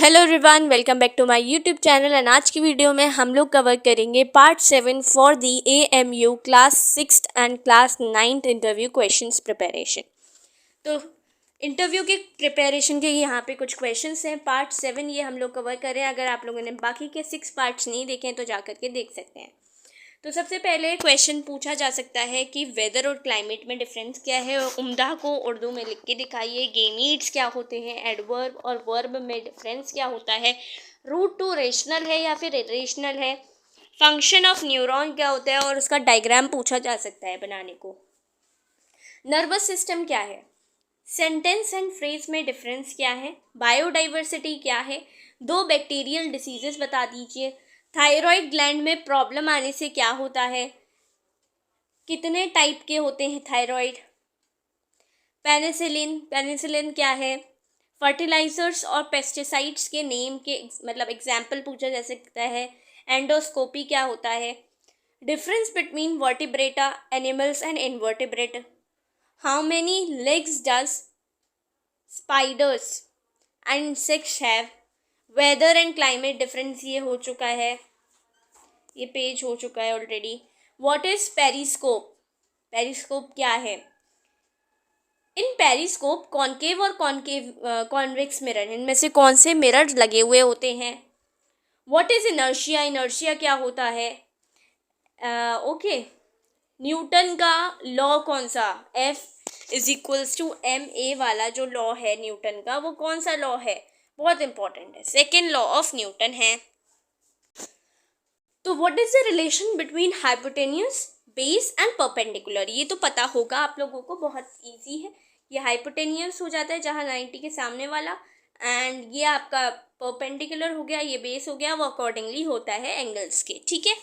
Hello everyone, welcome back to my YouTube channel. And आज की video में हम लोग कवर करेंगे part 7 for the AMU class 6 and class 9 interview questions preparation. तो इंटरव्यू के प्रिपरेशन के यहाँ पे कुछ क्वेश्चंस हैं। पार्ट 7 ये हम लोग कवर करें। अगर आप लोगों ने बाकी के 6 पार्ट्स नहीं देखे हैं तो जा करके देख सकते हैं। तो सबसे पहले क्वेश्चन पूछा जा सकता है कि वेदर और क्लाइमेट में डिफरेंस क्या है। उम्दा को उर्दू में लिख के दिखाइए। गेमीट्स क्या होते हैं, एडवर्ब और वर्ब में डिफरेंस क्या होता है, रूट टू रेशनल है या फिर इरेशनल है, फंक्शन ऑफ न्यूरॉन क्या होता है और उसका डायग्राम पूछा जा सकता है बनाने को। नर्वस सिस्टम क्या है, सेंटेंस एंड फ्रेज में डिफरेंस क्या है, बायोडाइवर्सिटी क्या है, 2 बैक्टीरियल डिसीजेस बता दीजिए, थायराइड ग्लैंड में प्रॉब्लम आने से क्या होता है, कितने टाइप के होते हैं थायराइड, पेनिसिलिन क्या है, फर्टिलाइजर्स और पेस्टिसाइड्स के नेम के मतलब एग्जाम्पल पूछा जा सकता है, एंडोस्कोपी क्या होता है, difference between vertebrata animals and invertebrate, how many legs does spiders and insects have, weather and climate difference ये हो चुका है, ये पेज हो चुका है already. What is periscope, periscope क्या है, इन पेरिस्कोप कॉनकेव और कॉन्वेक्स मिरर, इनमें से कौन से मिरर लगे हुए होते हैं। व्हाट इज इनर्शिया, इनर्शिया क्या होता है। ओके, न्यूटन का लॉ कौन सा, F=ma वाला जो लॉ है न्यूटन का, वो कौन सा लॉ है, बहुत इंपॉर्टेंट है, सेकेंड लॉ ऑफ न्यूटन है। तो what is the relation between hypotenuse, base and perpendicular, ये तो पता होगा आप लोगों को, बहुत इजी है। ये हाइपोटेन्यूस हो जाता है जहाँ 90 के सामने वाला, एंड ये आपका परपेंडिकुलर हो गया, ये बेस हो गया, वो अकॉर्डिंगली होता है एंगल्स के, ठीक है।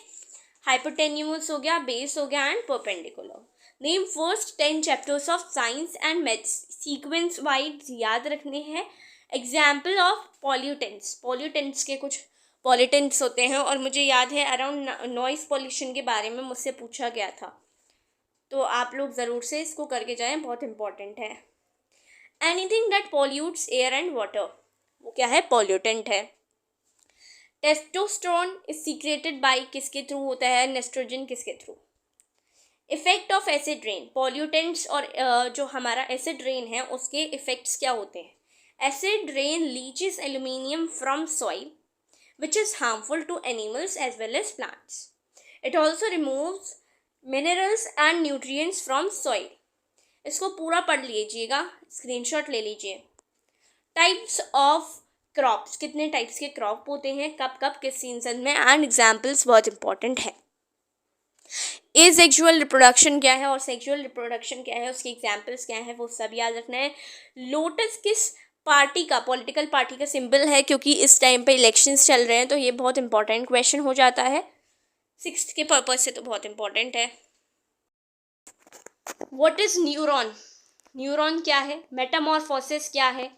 हाइपोटेन्यूस हो गया, बेस हो गया and perpendicular. Name first 10 chapters of science and maths, sequence wise याद रखने हैं। एग्जाम्पल ऑफ पॉल्यूटेंट्स, पॉल्यूटेंट्स के कुछ पॉल्यूटेंट्स होते हैं, और मुझे याद है अराउंड नॉइस पॉल्यूशन के बारे में मुझसे पूछा गया था, तो आप लोग ज़रूर से इसको करके जाएं, बहुत इंपॉर्टेंट है। Anything that pollutes air and water, वो क्या है, पॉल्यूटेंट है। टेस्टोस्टेरोन इज सीक्रेटेड बाय, किसके थ्रू होता है, नेस्ट्रोजन किसके through. Effect of acid rain, pollutants और जो हमारा एसिड रेन है उसके इफेक्ट्स क्या होते हैं। Acid rain leches aluminium from soil which is harmful to animals as well as plants. It also removes minerals and nutrients from soil. इसको पूरा पढ़ लीजिएगा, स्क्रीनशॉट ले लीजिए। टाइप्स ऑफ क्रॉप्स, कितने टाइप्स के क्रॉप होते हैं, कब कब किस सीजन में, एंड एग्जाम्पल्स बहुत इंपॉर्टेंट है। ए सेक्सुअल रिप्रोडक्शन क्या है और सेक्सुअल रिप्रोडक्शन क्या है, उसके एग्जाम्पल्स क्या है, वो सब याद रखना है। लोटस किस पार्टी का, पॉलिटिकल पार्टी का सिंबल है, क्योंकि इस टाइम पे इलेक्शंस चल रहे हैं, तो ये बहुत इंपॉर्टेंट क्वेश्चन हो जाता है 6th के पर्पज से, तो बहुत इंपॉर्टेंट है। व्हाट इज न्यूरॉन, न्यूरॉन क्या है, मेटामॉर्फोसिस क्या है,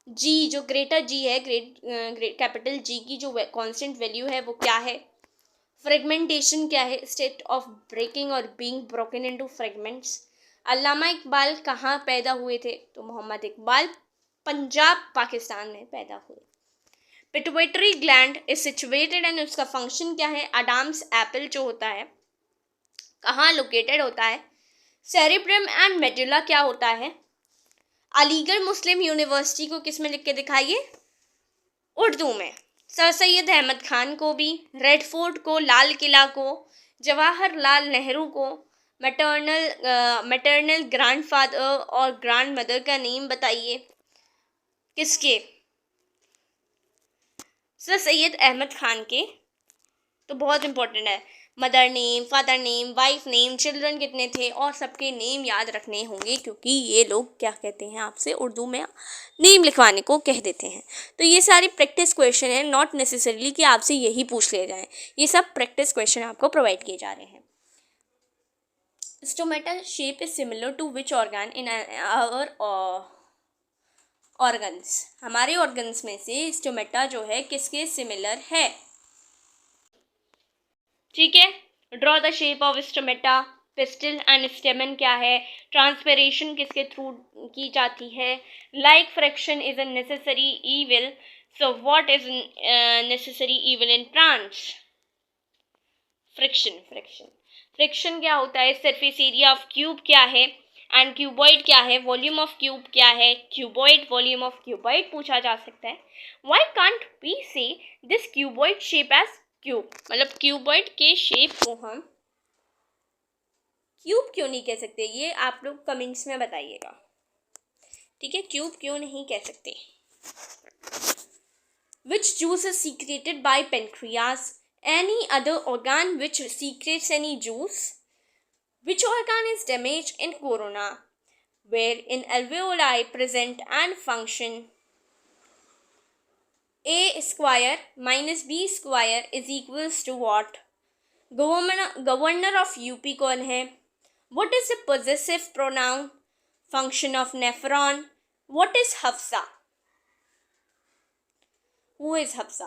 जी जो ग्रेटर जी है, कैपिटल जी की जो कांस्टेंट वैल्यू है वो क्या है, फ्रेगमेंटेशन क्या है, स्टेट ऑफ ब्रेकिंग और बीइंग ब्रोकन इनटू फ्रेगमेंट्स। अल्लामा इकबाल कहाँ पैदा हुए थे, तो मोहम्मद इकबाल पंजाब पाकिस्तान में पैदा हुए। Pituitary gland is situated, and उसका फंक्शन क्या है, अडाम्स एप्पल जो होता है कहाँ लोकेटेड होता है। सेरिब्रम एंड मेडुला क्या होता है। अलीगढ़ मुस्लिम यूनिवर्सिटी को किस में लिख के दिखाइए, उर्दू में। सर सैयद अहमद खान को भी, रेड फोर्ट को, लाल किला को, जवाहरलाल नेहरू को, मैटरनल ग्रैंडफादर और ग्रैंड मदर का नेम बताइए, किसके, सर सैयद अहमद खान के, तो बहुत इंपॉर्टेंट है। Mother name, father name, wife name, children कितने थे, और सबके नेम याद रखने होंगे, क्योंकि ये लोग क्या कहते हैं, आपसे उर्दू में नेम लिखवाने को कह देते हैं। तो ये सारी प्रैक्टिस क्वेश्चन है, नॉट नेसेसरीली कि आपसे यही पूछ लिए जाएं, ये सब प्रैक्टिस क्वेश्चन आपको प्रोवाइड किए जा रहे हैं। Stomata shape is similar to which organ in our organs, हमारे ऑर्गन्स में से स्टोमेटा जो है किसके सिमिलर है, ठीक है। Draw the shape of stomata, pistil and स्टेमन क्या है, ट्रांसपिरेशन किसके थ्रू की जाती है, like fraction is a necessary evil, So what is necessary even in plants? Friction क्या होता है? सरफेस एरिया ऑफ क्यूब क्या है एंड क्यूबॉइड क्या है? वॉल्यूम ऑफ क्यूब क्या है? क्यूबॉइड, वॉल्यूम ऑफ क्यूबॉइड पूछा जा सकता है. Why can't we say this cuboid shape as cube? मतलब क्यूबॉइड के शेप को हम क्यूब क्यों नहीं कह सकते? ये आप लोग कमेंट्स में बताइएगा. ठीक है, क्यूब क्यों नहीं कह सकते? Which juice is secreted by pancreas? Any other organ which secretes any juice? Which organ is damaged in corona? Where in alveoli present and function? A square minus B square is equals to what? Governor of UP कौन है? What is the possessive pronoun? Function of nephron. What is Hafsa? Who is Hafsa?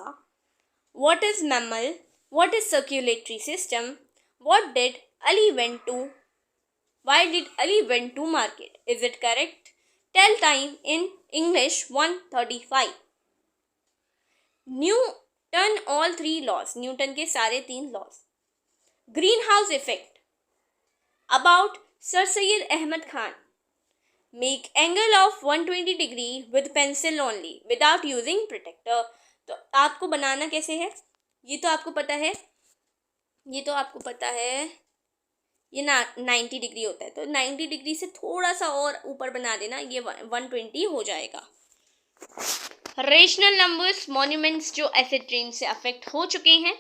What is mammal? What is circulatory system? What did Ali went to? Why did Ali went to market? Is it correct? Tell time in English 135. Newton all three laws. Newton के सारे 3 laws. Greenhouse effect. About Sir Syed Ahmad Khan. Make angle of 120 degree with pencil only without using protector. तो आपको बनाना कैसे है? ये तो आपको पता है, ये 90 डिग्री होता है. तो 90 डिग्री से थोड़ा सा और ऊपर बना देना, ये 120 हो जाएगा. रेशनल नंबर्स, मॉन्यूमेंट्स जो एसिड रेन से अफेक्ट हो चुके हैं.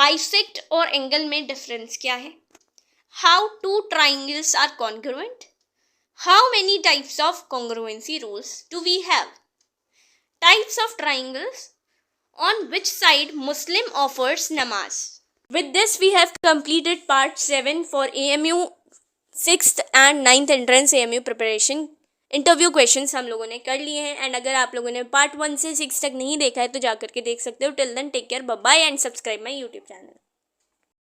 बाइसेक्ट और एंगल में डिफरेंस क्या है? How two triangles are congruent? How many types of congruency rules do we have? Types of triangles. On which side Muslim offers namaz? With this we have completed part 7 for AMU 6th and 9th entrance AMU preparation. Interview questions हम लोगों ने कर लिए हैं. And अगर आप लोगों ने पार्ट 1 से 6 तक नहीं देखा है तो जाकर के देख सकते हो. Till then take care, bye bye and subscribe my YouTube channel.